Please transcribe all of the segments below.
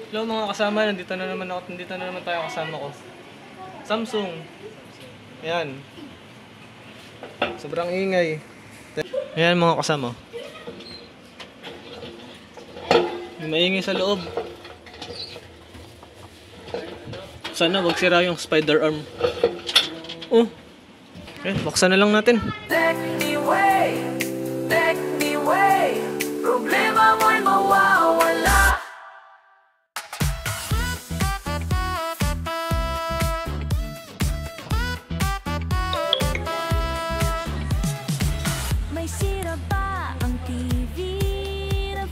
Hello mga kasama, nandito na naman tayo kasama ko. Samsung. Ayan. Sobrang ingay. Ayan mga kasama. Maingay sa loob. Sana wag sira yung spider arm. Oh. Buksan na lang natin. Take me away. Problema mo'y mawawala. May sira ba ang TV?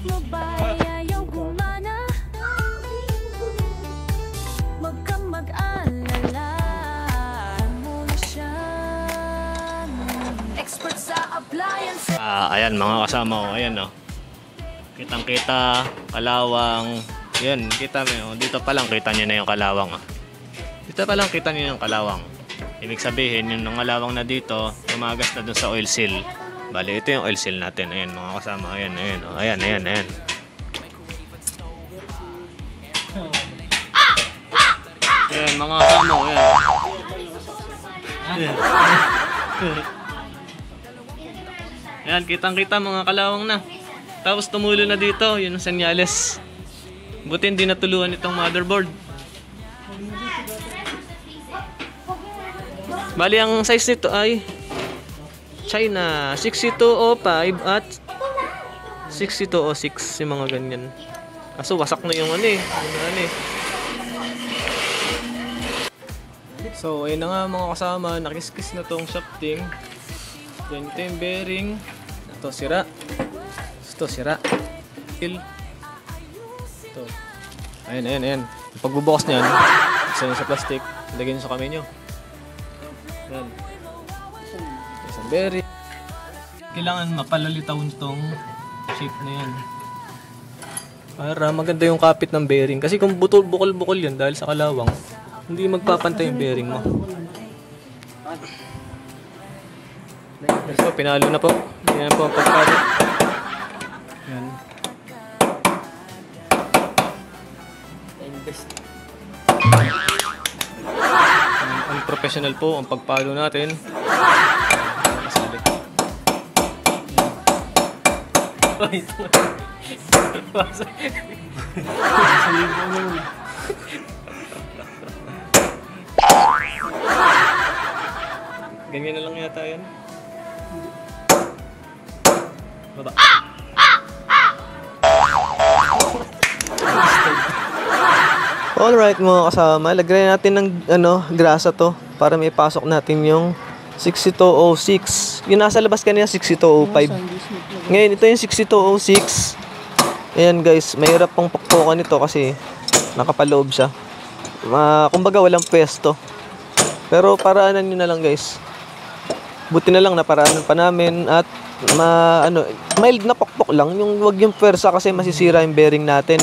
Mo ba ayaw gumana? Wag kang mag-alala, mo na siya. Expert sa appliance. Ayan mga kasama ko, ayan oh. Kitang-kita, kalawang. Yan, kita mo. Dito pa lang kita niyo na yung kalawang. Dito pa lang kita niyo yung kalawang. Ibig sabihin, yung kalawang na dito, tumagas na dun sa oil seal. Bali, ito yung oil seal natin. Ayan mga kasama. Ayan, ayan. Oh. Ayan, ayan, ayan. Ayan mga kasama. Ayan. Ayan, kitang-kita mga kalawang na. Tapos tumulo na dito, yun ang senyales. Buti hindi natuluan itong motherboard. Bali ang size nito ay China 6205 at 6206, yung mga ganyan. Kaso wasak na yung ano eh. So ayun na nga mga kasama, nakiskis na tong shafting. Then ito yung bearing. Ito sira. Ito sira. Ito. Ayan, ayan, ayan. Pagbubukas niyan, isa sa plastic, lagyan nyo sa kamay nyo. Ayan. Isang bearing. Kailangan mapalalitaw itong shape na yan. Para maganda yung kapit ng bearing. Kasi kung bukol-bukol yan dahil sa kalawang, hindi magpapantay yung bearing mo. So, pinalo na po. Yan po ang pagpalo. Yan. Unprofessional po ang pagpalo natin. Masali. Ganyan na lang yata yan. Baba. Alright mga kasama, lagyan natin ng grasa to para may pasok natin yung 6206. Yung nasa labas kanina 6205. Ngayon ito yung 6206. Ayan guys, mahirap pong pukpukan ito kasi nakapaloob siya. Kumbaga walang pwesto. Pero paraanan nyo na lang guys. Buti na lang na paraanan pa namin at mild na pokpok lang, yung wag yung pwersa kasi masisira yung bearing natin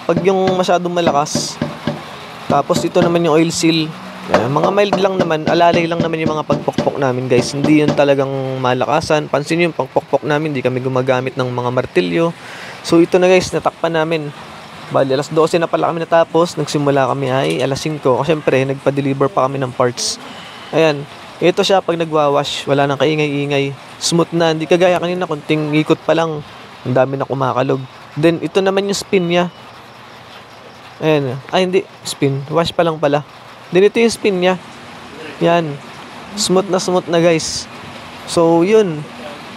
pag yung masyadong malakas. Tapos ito naman yung oil seal. Mga mild lang naman, alalay lang naman yung mga pagpokpok namin guys, hindi yun talagang malakasan. Pansin nyo yung pagpokpok namin, hindi kami gumagamit ng mga martilyo. So ito na guys, natakpan namin. Bali alas 12 na pala kami natapos, nagsimula kami ay alas 5 kasi syempre nagpa-deliver pa kami ng parts. Ayan, ito siya pag nagwawash, wala nang kaingay-ingay, smooth na, hindi kagaya kanina kunting ikot pa lang, ang dami na kumakalog. Then ito naman yung spin niya. Ayan, hindi, spin, wash pa lang pala. Then ito yung spin niya. Yan, smooth na guys. So yun,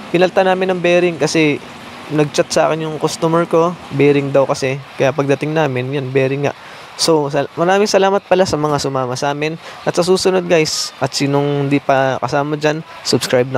pinalta namin ng bearing kasi nag-chat sa akin yung customer ko, bearing daw kasi. Kaya pagdating namin, yan, bearing nga. So, maraming salamat pala sa mga sumama sa amin. At sa susunod guys, at sinong hindi pa kasama dyan, subscribe na.